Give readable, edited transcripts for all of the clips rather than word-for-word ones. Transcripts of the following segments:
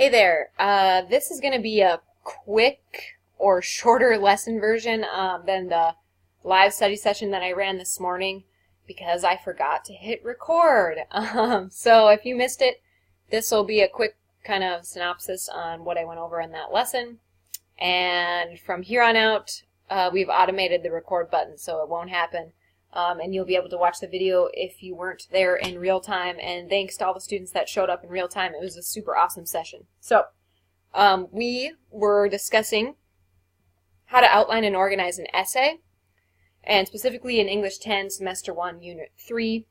Hey there, this is going to be a quick or shorter lesson version than the live study session that I ran this morning because I forgot to hit record. So if you missed it, this will be a quick kind of synopsis on what I went over in that lesson. And from here on out, we've automated the record button so it won't happen. And you'll be able to watch the video if you weren't there in real time. And thanks to all the students that showed up in real time. It was a super awesome session. So we were discussing how to outline and organize an essay, and specifically in English 10, Semester 1, Unit 3.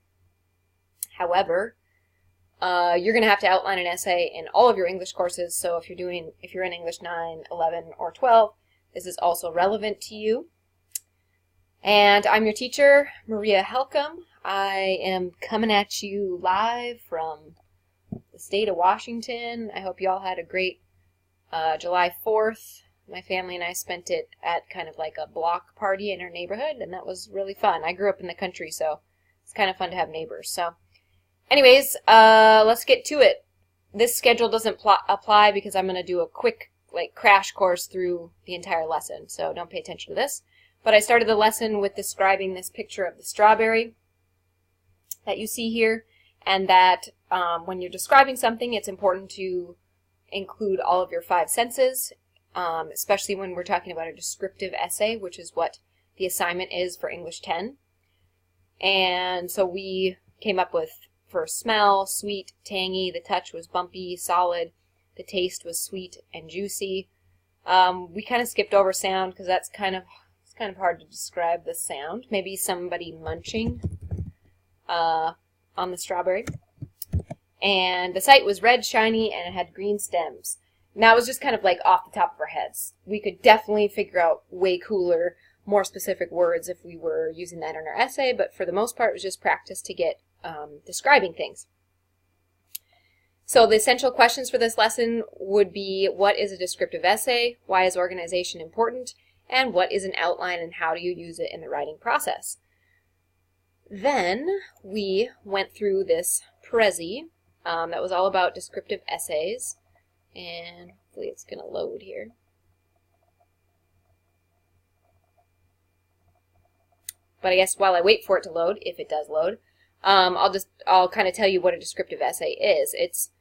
However, you're going to have to outline an essay in all of your English courses. So if you're in English 9, 11, or 12, this is also relevant to you. And I'm your teacher, Maria Helcom. I am coming at you live from the state of Washington. I hope you all had a great July 4th. My family and I spent it at kind of like a block party in our neighborhood, and that was really fun. I grew up in the country, so it's kind of fun to have neighbors. So anyways, let's get to it. This schedule doesn't apply because I'm going to do a quick crash course through the entire lesson, so don't pay attention to this. But I started the lesson with describing this picture of the strawberry that you see here, and that when you're describing something, it's important to include all of your 5 senses, especially when we're talking about a descriptive essay, which is what the assignment is for English 10. And so we came up with, for smell, sweet, tangy, the touch was bumpy, solid, the taste was sweet and juicy. We kind of skipped over sound because that's kind of hard to describe the sound. Maybe somebody munching on the strawberry. And the sight was red, shiny, and it had green stems. And that was just kind of like off the top of our heads. We could definitely figure out way cooler, more specific words if we were using that in our essay, but for the most part it was just practice to get describing things. So the essential questions for this lesson would be, what is a descriptive essay? Why is organization important? And what is an outline and how do you use it in the writing process? Then we went through this Prezi that was all about descriptive essays, and hopefully it's going to load here. But I guess while I wait for it to load, if it does load, I'll kind of tell you what a descriptive essay is. It's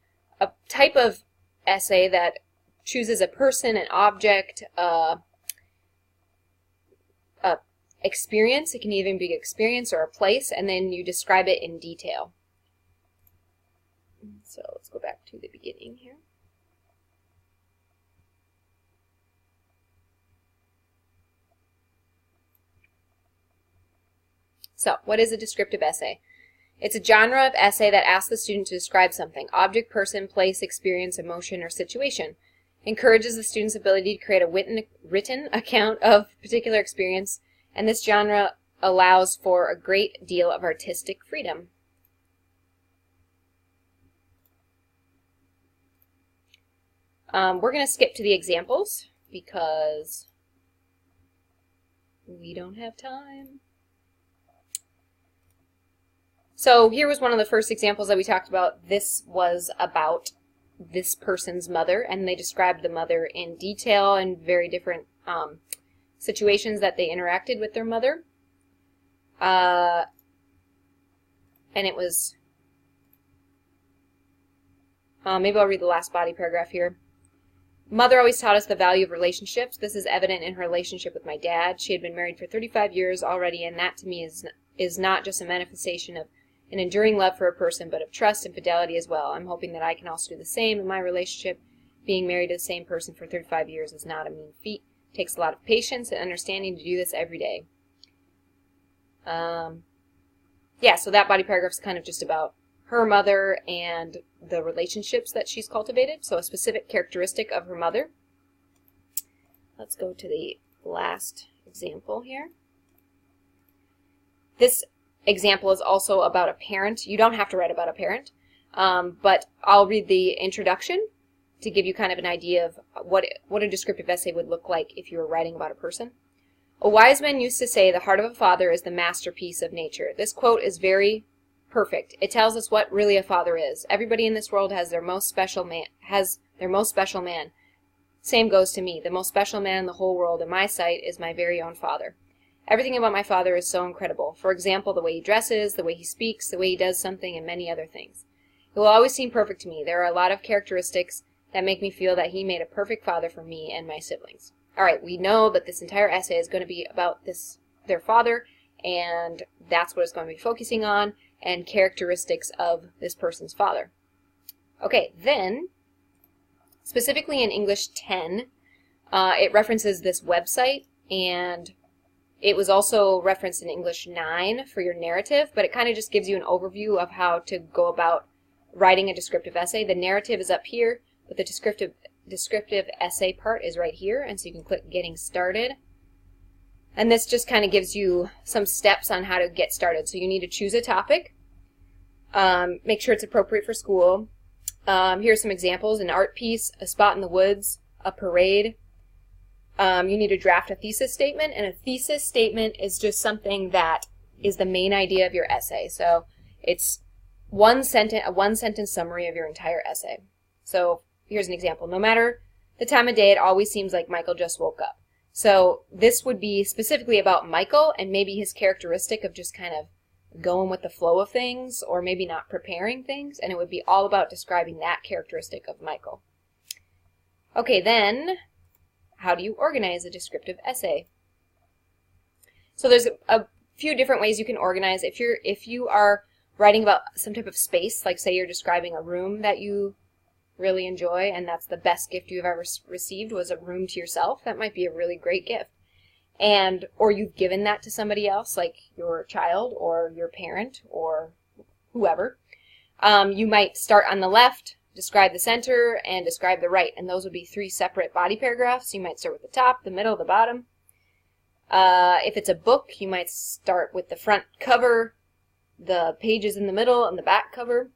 a type of essay that chooses a person, an object, experience. It can even be experience or a place, and then you describe it in detail. So let's go back to the beginning here. So, what is a descriptive essay? It's a genre of essay that asks the student to describe something: object, person, place, experience, emotion, or situation. Encourages the student's ability to create a written account of a particular experience, and this genre allows for a great deal of artistic freedom. We're going to skip to the examples because we don't have time. So here was one of the first examples that we talked about. This was about this person's mother, and they described the mother in detail and very different situations that they interacted with their mother. And it was, maybe I'll read the last body paragraph here. Mother always taught us the value of relationships. This is evident in her relationship with my dad. She had been married for 35 years already, and that to me is not just a manifestation of an enduring love for a person, but of trust and fidelity as well. I'm hoping that I can also do the same in my relationship. Being married to the same person for 35 years is not a mean feat. It takes a lot of patience and understanding to do this every day. Yeah, so that body paragraph is kind of just about her mother and the relationships that she's cultivated, so a specific characteristic of her mother. Let's go to the last example here. This example is also about a parent. You don't have to write about a parent, but I'll read the introduction to give you kind of an idea of what a descriptive essay would look like if you were writing about a person. A wise man used to say, "The heart of a father is the masterpiece of nature." This quote is very perfect. It tells us what really a father is. Everybody in this world has their most special man. Same goes to me. The most special man in the whole world in my sight is my very own father. Everything about my father is so incredible. For example, the way he dresses, the way he speaks, the way he does something, and many other things. It will always seem perfect to me. There are a lot of characteristics that make me feel that he made a perfect father for me and my siblings. All right, we know that this entire essay is going to be about their father, and that's what it's going to be focusing on, and characteristics of this person's father. Okay, then, specifically in English 10, it references this website, and it was also referenced in English 9 for your narrative, but it kind of just gives you an overview of how to go about writing a descriptive essay. The narrative is up here, but the descriptive essay part is right here, and so you can click Getting Started. And this just kind of gives you some steps on how to get started. So you need to choose a topic, make sure it's appropriate for school. Here's some examples: an art piece, a spot in the woods, a parade. You need to draft a thesis statement, and a thesis statement is just something that is the main idea of your essay. So it's a one sentence summary of your entire essay. So here's an example. No matter the time of day, it always seems like Michael just woke up. So this would be specifically about Michael and maybe his characteristic of just kind of going with the flow of things, or maybe not preparing things, and it would be all about describing that characteristic of Michael. Okay, then, how do you organize a descriptive essay? So there's a few different ways you can organize. If you are writing about some type of space, like say you're describing a room that you really enjoy, and that's the best gift you've ever received was a room to yourself, that might be a really great gift. Or you've given that to somebody else, like your child or your parent or whoever. You might start on the left, describe the center, and describe the right, and those would be 3 separate body paragraphs. You might start with the top, the middle, the bottom. If it's a book, you might start with the front cover, the pages in the middle, and the back cover.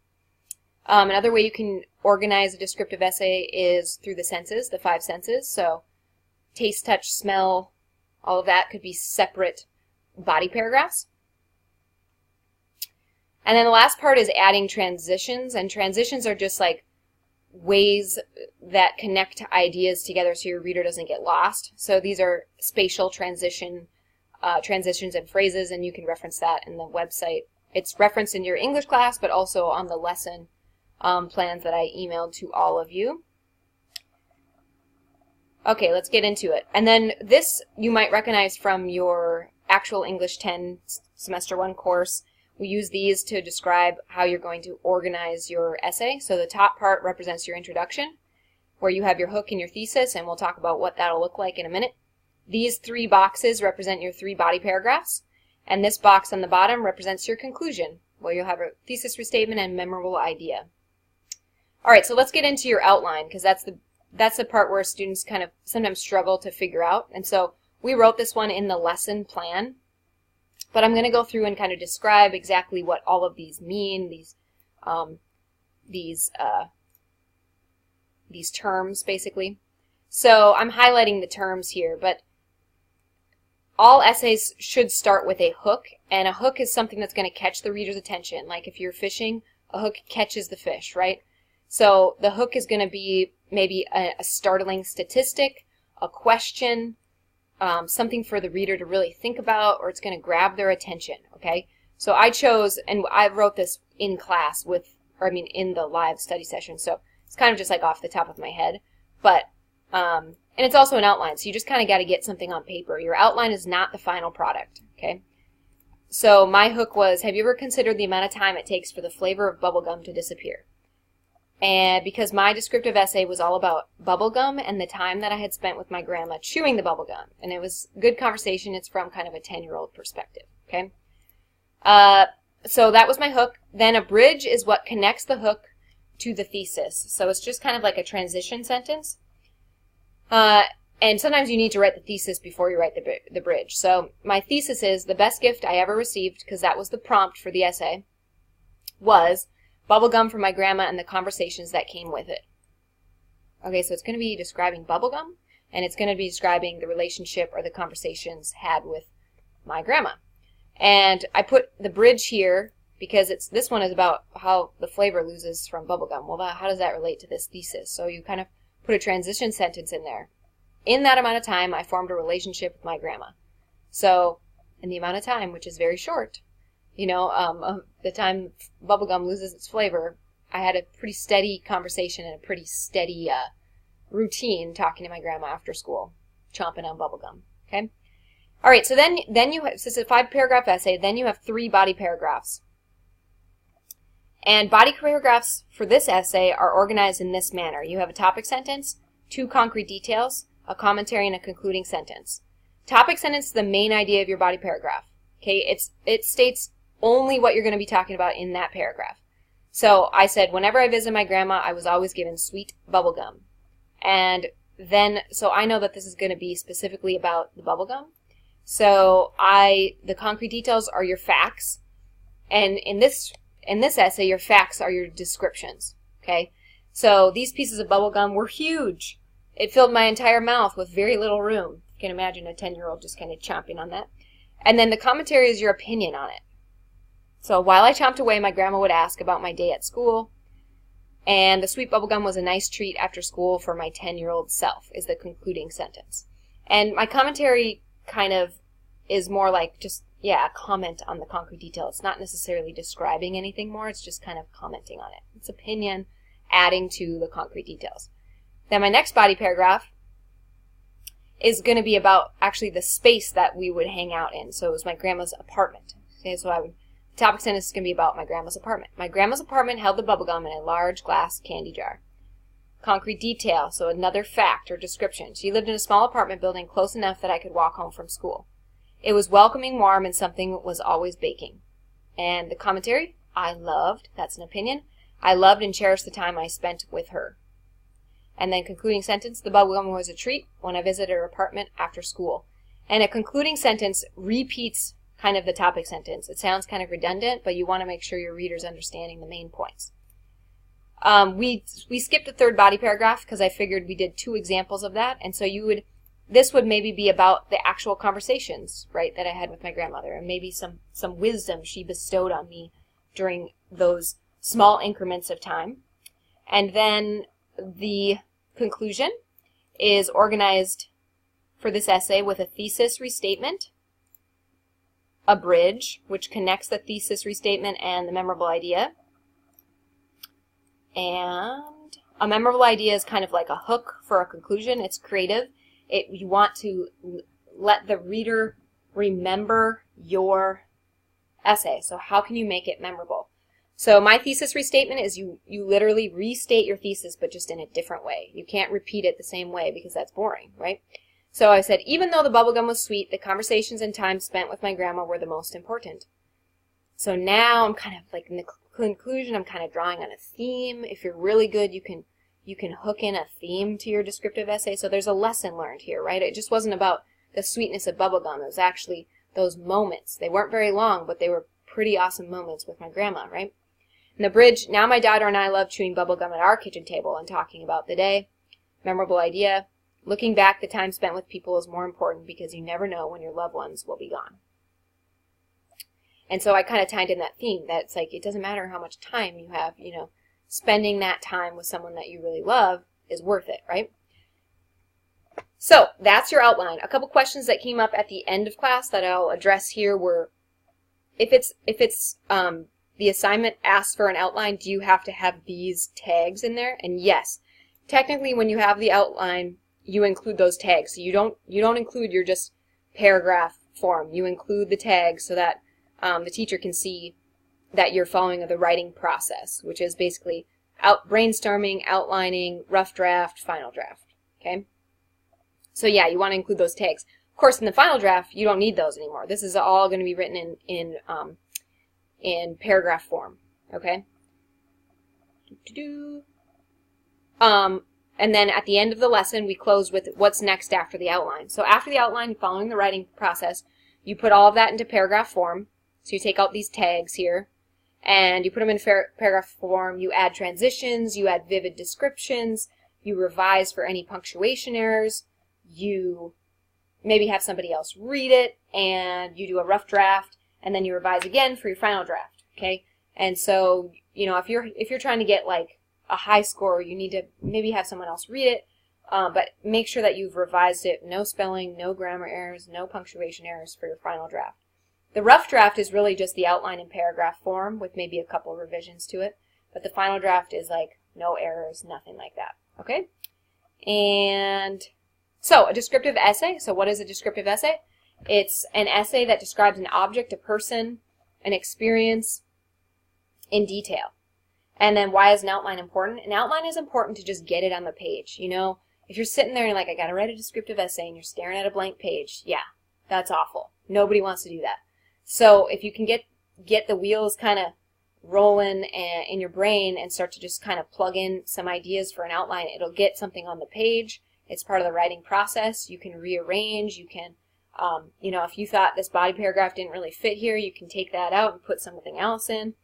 Another way you can organize a descriptive essay is through the senses, the 5 senses. So taste, touch, smell, all of that could be separate body paragraphs. And then the last part is adding transitions, and transitions are just like ways that connect ideas together so your reader doesn't get lost. So these are spatial transitions and phrases, and you can reference that in the website. It's referenced in your English class, but also on the lesson plans that I emailed to all of you. Okay, let's get into it. And then this you might recognize from your actual English 10 semester 1 course. We use these to describe how you're going to organize your essay. So the top part represents your introduction, where you have your hook and your thesis, and we'll talk about what that'll look like in a minute. These 3 boxes represent your 3 body paragraphs, and this box on the bottom represents your conclusion, where you'll have a thesis restatement and memorable idea. All right, so let's get into your outline, because that's the part where students kind of sometimes struggle to figure out. And so we wrote this one in the lesson plan, but I'm going to go through and kind of describe exactly what all of these mean, these terms basically. So I'm highlighting the terms here, but all essays should start with a hook, and a hook is something that's going to catch the reader's attention. Like if you're fishing, a hook catches the fish, right? So the hook is going to be maybe a startling statistic, a question, something for the reader to really think about, or it's going to grab their attention, okay? So I chose, and I wrote this in class in the live study session, so it's kind of just like off the top of my head, but, and it's also an outline, so you just kind of got to get something on paper. Your outline is not the final product, okay? So my hook was, have you ever considered the amount of time it takes for the flavor of bubblegum to disappear? And because my descriptive essay was all about bubblegum and the time that I had spent with my grandma chewing the bubblegum. And it was good conversation. It's from kind of a 10-year-old perspective, okay? So that was my hook. Then a bridge is what connects the hook to the thesis. So it's just kind of like a transition sentence. And sometimes you need to write the thesis before you write the bridge. So my thesis is, the best gift I ever received, because that was the prompt for the essay, was bubblegum from my grandma and the conversations that came with it. Okay, so it's going to be describing bubblegum, and it's going to be describing the relationship or the conversations had with my grandma. And I put the bridge here because this one is about how the flavor loses from bubblegum. Well, how does that relate to this thesis? So you kind of put a transition sentence in there. In that amount of time, I formed a relationship with my grandma. So in the amount of time, which is very short, the time bubblegum loses its flavor, I had a pretty steady conversation and a pretty steady routine talking to my grandma after school, chomping on bubblegum. Okay? All right, so then this is a 5-paragraph essay, then you have 3 body paragraphs. And body paragraphs for this essay are organized in this manner. You have a topic sentence, 2 concrete details, a commentary, and a concluding sentence. Topic sentence is the main idea of your body paragraph. Okay, it states only what you're going to be talking about in that paragraph. So I said, whenever I visit my grandma, I was always given sweet bubblegum. And then, so I know that this is going to be specifically about the bubblegum. So the concrete details are your facts. And in this essay, your facts are your descriptions. Okay, so these pieces of bubblegum were huge. It filled my entire mouth with very little room. You can imagine a 10-year-old just kind of chomping on that. And then the commentary is your opinion on it. So while I chomped away, my grandma would ask about my day at school. And the sweet bubblegum was a nice treat after school for my 10-year-old self, is the concluding sentence. And my commentary kind of is more like just, a comment on the concrete detail. It's not necessarily describing anything more. It's just kind of commenting on it. It's opinion, adding to the concrete details. Then my next body paragraph is going to be about actually the space that we would hang out in. So it was my grandma's apartment. Okay, so the topic sentence is going to be about my grandma's apartment. My grandma's apartment held the bubblegum in a large glass candy jar. Concrete detail, so another fact or description. She lived in a small apartment building close enough that I could walk home from school. It was welcoming, warm, and something was always baking. And the commentary, I loved, that's an opinion, I loved and cherished the time I spent with her. And then concluding sentence, the bubblegum was a treat when I visited her apartment after school. And a concluding sentence repeats kind of the topic sentence. It sounds kind of redundant, but you want to make sure your reader's understanding the main points. We skipped the 3rd body paragraph because I figured we did 2 examples of that, and so this would maybe be about the actual conversations, right, that I had with my grandmother, and maybe some wisdom she bestowed on me during those small increments of time. And then the conclusion is organized for this essay with a thesis restatement, a bridge, which connects the thesis restatement and the memorable idea. And a memorable idea is kind of like a hook for a conclusion. It's creative. You want to let the reader remember your essay. So how can you make it memorable? So my thesis restatement is you literally restate your thesis, but just in a different way. You can't repeat it the same way because that's boring, right? So I said, even though the bubblegum was sweet, the conversations and time spent with my grandma were the most important. So now I'm kind of like in the conclusion, I'm kind of drawing on a theme. If you're really good, you can hook in a theme to your descriptive essay. So there's a lesson learned here, right? It just wasn't about the sweetness of bubblegum. It was actually those moments. They weren't very long, but they were pretty awesome moments with my grandma, right? In the bridge, now my daughter and I love chewing bubblegum at our kitchen table and talking about the day. Memorable idea. Looking back, the time spent with people is more important because you never know when your loved ones will be gone. And so I kind of tied in that theme that it's like it doesn't matter how much time you have, spending that time with someone that you really love is worth it, right? So that's your outline. A couple questions that came up at the end of class that I'll address here were, if the assignment asks for an outline, do you have to have these tags in there? And yes, technically when you have the outline, you include those tags. So you don't include your just paragraph form. You include the tags so that the teacher can see that you're following the writing process, which is basically brainstorming, outlining, rough draft, final draft. Okay? So yeah, you want to include those tags. Of course, in the final draft, you don't need those anymore. This is all going to be written in paragraph form. Okay? And then at the end of the lesson, we close with what's next after the outline. So after the outline, following the writing process, you put all of that into paragraph form. So you take out these tags here, and you put them in paragraph form. You add transitions, you add vivid descriptions, you revise for any punctuation errors, you maybe have somebody else read it, and you do a rough draft, and then you revise again for your final draft. Okay, and so if you're trying to get like a high score, you need to maybe have someone else read it, but make sure that you've revised it. No spelling, no grammar errors, no punctuation errors for your final draft. The rough draft is really just the outline in paragraph form with maybe a couple revisions to it, but the final draft is like no errors, nothing like that. Okay, and so a descriptive essay. So what is a descriptive essay? It's an essay that describes an object, a person, an experience in detail. And then why is an outline important? An outline is important to just get it on the page. If you're sitting there and you're like, I got to write a descriptive essay, and you're staring at a blank page, yeah, that's awful. Nobody wants to do that. So if you can get the wheels kind of rolling in your brain and start to just kind of plug in some ideas for an outline, it'll get something on the page. It's part of the writing process. You can rearrange. You can, if you thought this body paragraph didn't really fit here, you can take that out and put something else in.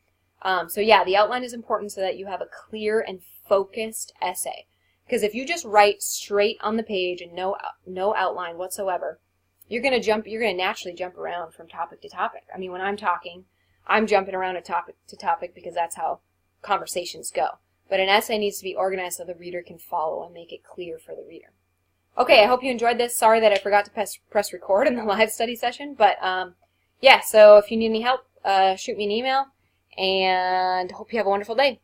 So yeah, the outline is important so that you have a clear and focused essay. Because if you just write straight on the page and no outline whatsoever, you're going to naturally jump around from topic to topic. I mean, when I'm talking, I'm jumping around to topic because that's how conversations go. But an essay needs to be organized so the reader can follow and make it clear for the reader. Okay, I hope you enjoyed this. Sorry that I forgot to press record in the live study session. But yeah, so if you need any help, shoot me an email. And hope you have a wonderful day.